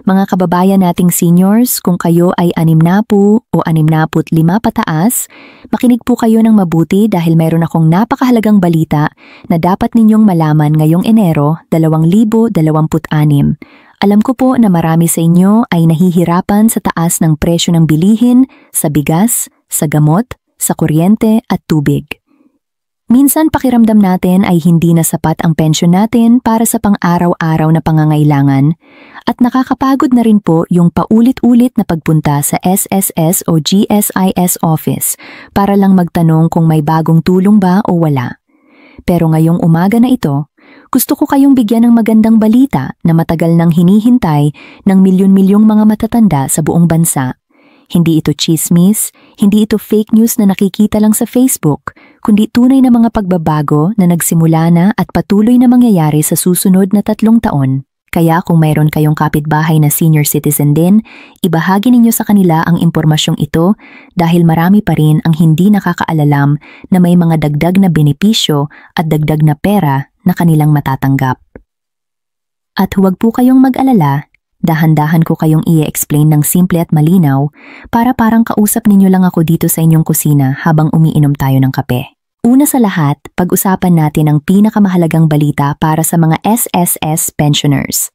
Mga kababayan nating seniors, kung kayo ay 60 o 65 pataas, makinig po kayo ng mabuti dahil mayroon akong napakahalagang balita na dapat ninyong malaman ngayong Enero 2026. Alam ko po na marami sa inyo ay nahihirapan sa taas ng presyo ng bilihin, sa bigas, sa gamot, sa kuryente at tubig. Minsan pakiramdam natin ay hindi na sapat ang pensyon natin para sa pang-araw-araw na pangangailangan at nakakapagod na rin po yung paulit-ulit na pagpunta sa SSS o GSIS office para lang magtanong kung may bagong tulong ba o wala. Pero ngayong umaga na ito, gusto ko kayong bigyan ng magandang balita na matagal nang hinihintay ng milyon-milyong mga matatanda sa buong bansa. Hindi ito chismis, hindi ito fake news na nakikita lang sa Facebook, kundi tunay na mga pagbabago na nagsimula na at patuloy na mangyayari sa susunod na 3 taon. Kaya kung mayroon kayong kapitbahay na senior citizen din, ibahagi ninyo sa kanila ang impormasyong ito dahil marami pa rin ang hindi nakakaalalam na may mga dagdag na benepisyo at dagdag na pera na kanilang matatanggap. At huwag po kayong mag-alala, dahan-dahan ko kayong i-explain ng simple at malinaw para parang kausap ninyo lang ako dito sa inyong kusina habang umiinom tayo ng kape. Una sa lahat, pag-usapan natin ang pinakamahalagang balita para sa mga SSS pensioners.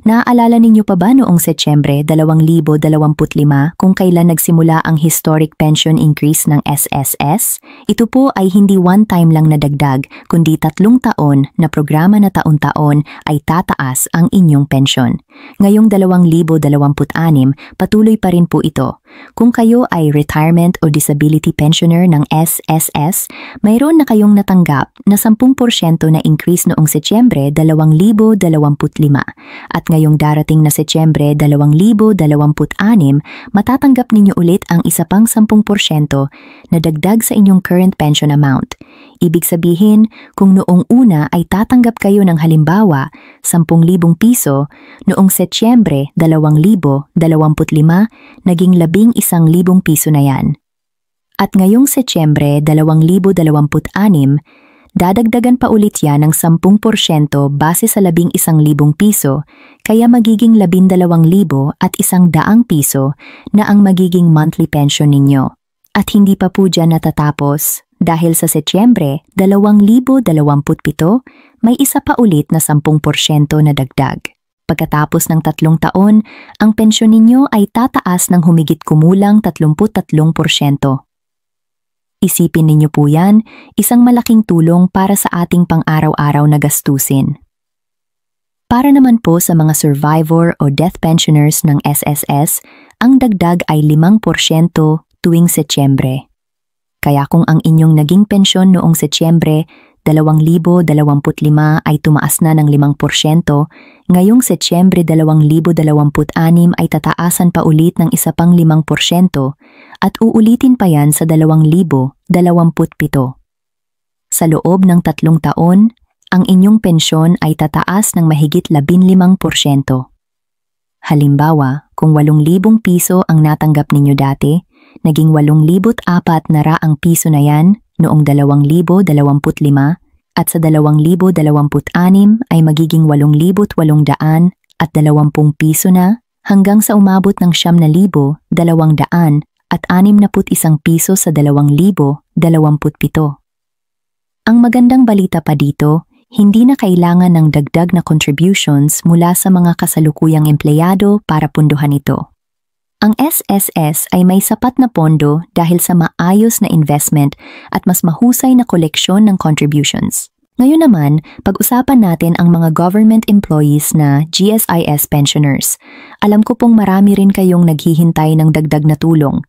Naaalala ninyo pa ba noong Setyembre 2025 kung kailan nagsimula ang historic pension increase ng SSS? Ito po ay hindi one-time lang na dagdag, kundi 3 taon na programa na taon-taon ay tataas ang inyong pensyon. Ngayong 2026, patuloy pa rin po ito. Kung kayo ay retirement o disability pensioner ng SSS, mayroon na kayong natanggap na 10% na increase noong Setyembre 2025 at ngayong darating na Setyembre 2026, matatanggap ninyo ulit ang isa pang 10% na dagdag sa inyong current pension amount. Ibig sabihin, kung noong una ay tatanggap kayo ng halimbawa 10,000 piso, noong Setyembre 2025, naging 11,000 piso na yan. At ngayong Setyembre 2026, dadagdagan pa ulit yan ng 10% base sa 11,000 piso, kaya magiging 12,100 piso na ang magiging monthly pension ninyo. At hindi pa po dyan natatapos. Dahil sa Setyembre 2027, may isa pa ulit na 10% na dagdag. Pagkatapos ng 3 taon, ang pensyon ninyo ay tataas ng humigit kumulang 33%. Isipin ninyo po yan, isang malaking tulong para sa ating pang-araw-araw na gastusin. Para naman po sa mga survivor o death pensioners ng SSS, ang dagdag ay 5% tuwing Setyembre. Kaya kung ang inyong naging pensyon noong Setyembre 2025 ay tumaas na ng 5%, ngayong Setyembre 2026 ay tataasan pa ulit ng isa pang 5% at uulitin pa yan sa 2027. Sa loob ng 3 taon, ang inyong pensyon ay tataas ng mahigit 15%. Halimbawa, kung 8,000 piso ang natanggap ninyo dati, naging 8,400 na ang piso na yan noong 2025 at sa 2026 ay magiging 8,800 at 20 piso na hanggang sa umabot ng 9,200 at 61 piso sa 2027. Ang magandang balita pa dito, hindi na kailangan ng dagdag na contributions mula sa mga kasalukuyang empleyado para punduhan ito. Ang SSS ay may sapat na pondo dahil sa maayos na investment at mas mahusay na koleksyon ng contributions. Ngayon naman, pag-usapan natin ang mga government employees na GSIS pensioners. Alam ko pong marami rin kayong naghihintay ng dagdag na tulong.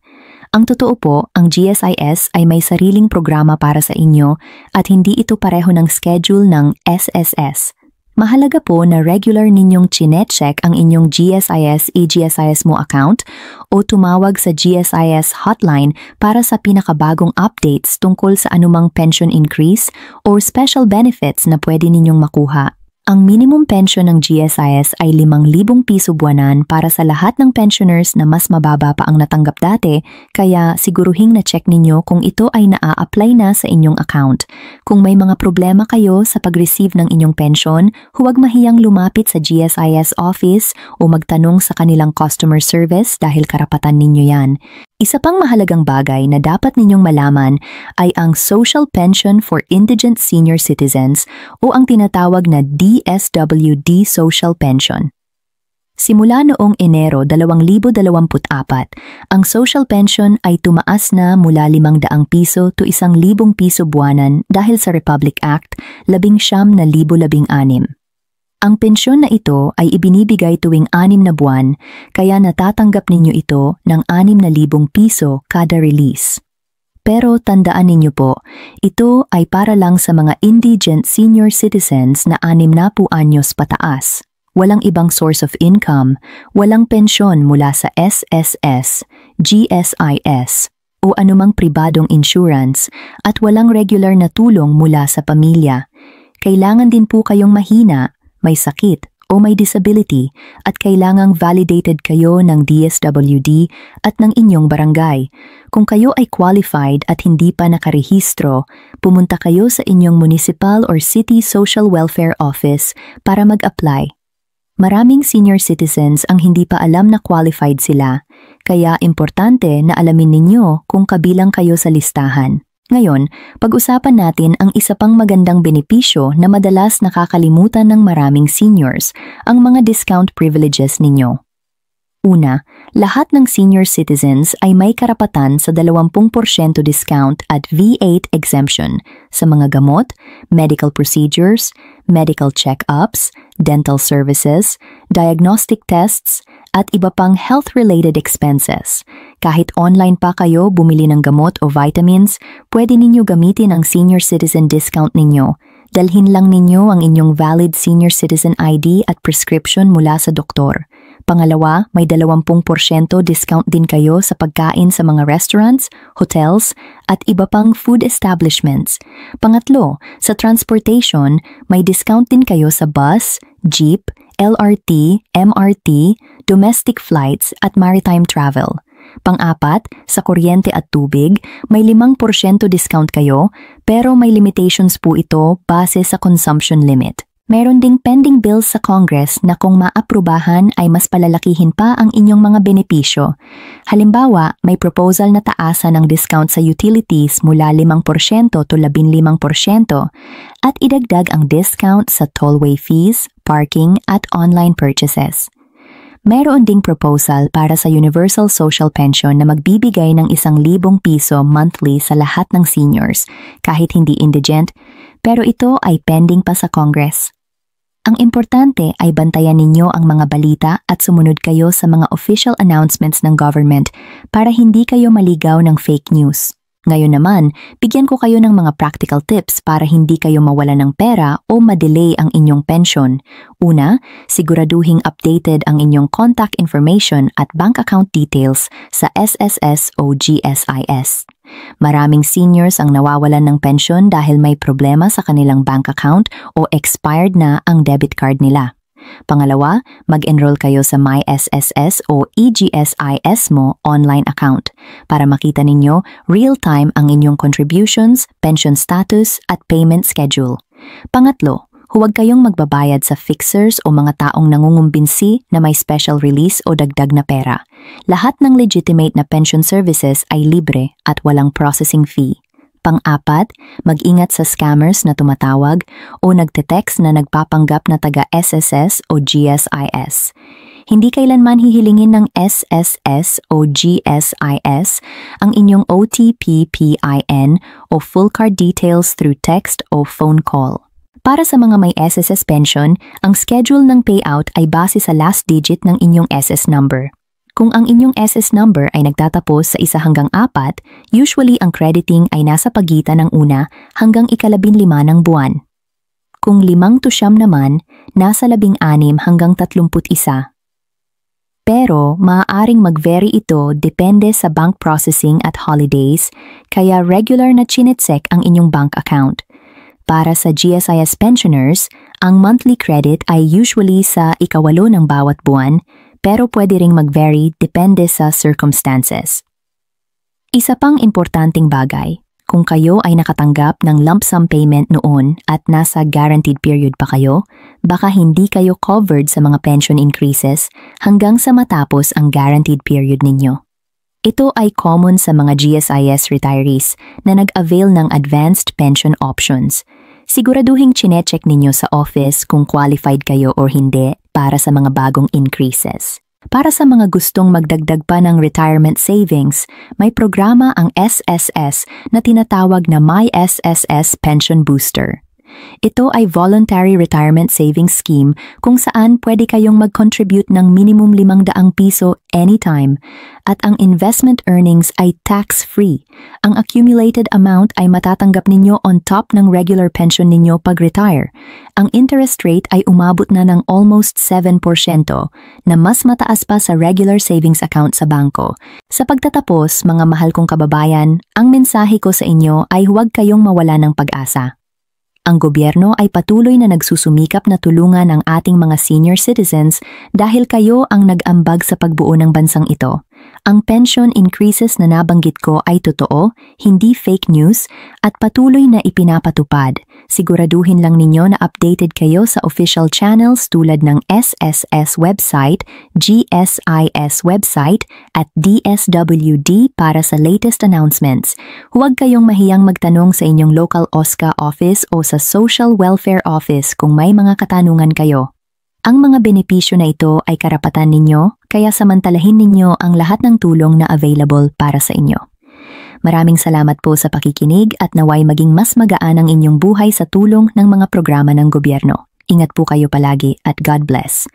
Ang totoo po, ang GSIS ay may sariling programa para sa inyo at hindi ito pareho ng schedule ng SSS. Mahalaga po na regular ninyong chinecheck ang inyong GSIS eGSIS Mo account o tumawag sa GSIS hotline para sa pinakabagong updates tungkol sa anumang pension increase or special benefits na pwede ninyong makuha. Ang minimum pension ng GSIS ay 5,000 piso buwanan para sa lahat ng pensioners na mas mababa pa ang natanggap dati, kaya siguruhing na-check ninyo kung ito ay naa-apply na sa inyong account. Kung may mga problema kayo sa pag-receive ng inyong pension, huwag mahiyang lumapit sa GSIS office o magtanong sa kanilang customer service dahil karapatan ninyo yan. Isa pang mahalagang bagay na dapat ninyong malaman ay ang Social Pension for Indigent Senior Citizens o ang tinatawag na DSWD Social Pension. Simula noong Enero 2024, ang social pension ay tumaas na mula 500 piso to 1,000 piso buwanan dahil sa Republic Act 1916. Ang pensyon na ito ay ibinibigay tuwing 6 na buwan, kaya natatanggap ninyo ito ng 6,000 piso kada release. Pero tandaan ninyo po, ito ay para lang sa mga indigent senior citizens na 60 anyos pataas. Walang ibang source of income, walang pensyon mula sa SSS, GSIS, o anumang pribadong insurance, at walang regular na tulong mula sa pamilya. Kailangan din po kayong mahina, may sakit o may disability at kailangang validated kayo ng DSWD at ng inyong barangay. Kung kayo ay qualified at hindi pa nakarehistro, pumunta kayo sa inyong municipal or city social welfare office para mag-apply. Maraming senior citizens ang hindi pa alam na qualified sila, kaya importante na alamin ninyo kung kabilang kayo sa listahan. Ngayon, pag-usapan natin ang isa pang magandang benepisyo na madalas nakakalimutan ng maraming seniors, ang mga discount privileges ninyo. Una, lahat ng senior citizens ay may karapatan sa 20% discount at V8 exemption sa mga gamot, medical procedures, medical check-ups, dental services, diagnostic tests, at iba pang health-related expenses. Kahit online pa kayo bumili ng gamot o vitamins, pwede ninyo gamitin ang senior citizen discount ninyo. Dalhin lang ninyo ang inyong valid senior citizen ID at prescription mula sa doktor. Pangalawa, may 20% discount din kayo sa pagkain sa mga restaurants, hotels, at iba pang food establishments. Pangatlo, sa transportation, may discount din kayo sa bus, jeep, LRT, MRT, domestic flights at maritime travel. Pang-apat, sa kuryente at tubig, may 5% discount kayo pero may limitations po ito base sa consumption limit. Meron ding pending bills sa Congress na kung maaprubahan ay mas palalakihin pa ang inyong mga benepisyo. Halimbawa, may proposal na taasan ng discount sa utilities mula 5% to 15% at idagdag ang discount sa tollway fees, parking at online purchases. Meron ding proposal para sa Universal Social Pension na magbibigay ng 1,000 piso monthly sa lahat ng seniors, kahit hindi indigent, pero ito ay pending pa sa Congress. Ang importante ay bantayan ninyo ang mga balita at sumunod kayo sa mga official announcements ng government para hindi kayo maligaw ng fake news. Ngayon naman, bigyan ko kayo ng mga practical tips para hindi kayo mawala ng pera o ma-delay ang inyong pension. Una, siguraduhing updated ang inyong contact information at bank account details sa SSS o GSIS. Maraming seniors ang nawawalan ng pensyon dahil may problema sa kanilang bank account o expired na ang debit card nila. Pangalawa, mag-enroll kayo sa MySSS o EGSIS mo online account para makita ninyo real-time ang inyong contributions, pension status at payment schedule. Pangatlo, huwag kayong magbabayad sa fixers o mga taong nangungumbinsi na may special release o dagdag na pera. Lahat ng legitimate na pension services ay libre at walang processing fee. Pang-apat, mag-ingat sa scammers na tumatawag o nagte-text na nagpapanggap na taga-SSS o GSIS. Hindi kailanman hihilingin ng SSS o GSIS ang inyong OTP, PIN o full card details through text o phone call. Para sa mga may SSS pension, ang schedule ng payout ay base sa last digit ng inyong SS number. Kung ang inyong SS number ay nagtatapos sa 1 hanggang 4, usually ang crediting ay nasa pagitan ng 1 hanggang 15 ng buwan. Kung 5 to 9 naman, nasa 16 hanggang 31. Pero maaaring mag-vary ito depende sa bank processing at holidays, kaya regular na chinetsek ang inyong bank account. Para sa GSIS pensioners, Ang monthly credit ay usually sa ikawalo ng bawat buwan, pero pwede ring mag-vary depende sa circumstances. Isa pang importanteng bagay, kung kayo ay nakatanggap ng lump sum payment noon at nasa guaranteed period pa kayo, baka hindi kayo covered sa mga pension increases hanggang sa matapos ang guaranteed period ninyo. Ito ay common sa mga GSIS retirees na nag-avail ng advanced pension options. Siguraduhin chinecheck ninyo sa office kung qualified kayo or hindi para sa mga bagong increases. Para sa mga gustong magdagdag pa ng retirement savings, may programa ang SSS na tinatawag na My SSS Pension Booster. Ito ay voluntary retirement savings scheme kung saan pwede kayong mag-contribute ng minimum 500 piso anytime at ang investment earnings ay tax-free. Ang accumulated amount ay matatanggap ninyo on top ng regular pension ninyo pag-retire. Ang interest rate ay umabot na ng almost 7% na mas mataas pa sa regular savings account sa bangko. Sa pagtatapos, mga mahal kong kababayan, ang mensahe ko sa inyo ay huwag kayong mawala ng pag-asa. Ang gobyerno ay patuloy na nagsusumikap na tulungan ang ating mga senior citizens dahil kayo ang nag-ambag sa pagbuo ng bansang ito. Ang pension increases na nabanggit ko ay totoo, hindi fake news, at patuloy na ipinapatupad. Siguraduhin lang ninyo na updated kayo sa official channels tulad ng SSS website, GSIS website, at DSWD para sa latest announcements. Huwag kayong mahiyang magtanong sa inyong local OSCA office o sa Social Welfare Office kung may mga katanungan kayo. Ang mga benepisyo na ito ay karapatan ninyo, kaya samantalahin ninyo ang lahat ng tulong na available para sa inyo. Maraming salamat po sa pakikinig at naway maging mas magaan ang inyong buhay sa tulong ng mga programa ng gobyerno. Ingat po kayo palagi at God bless.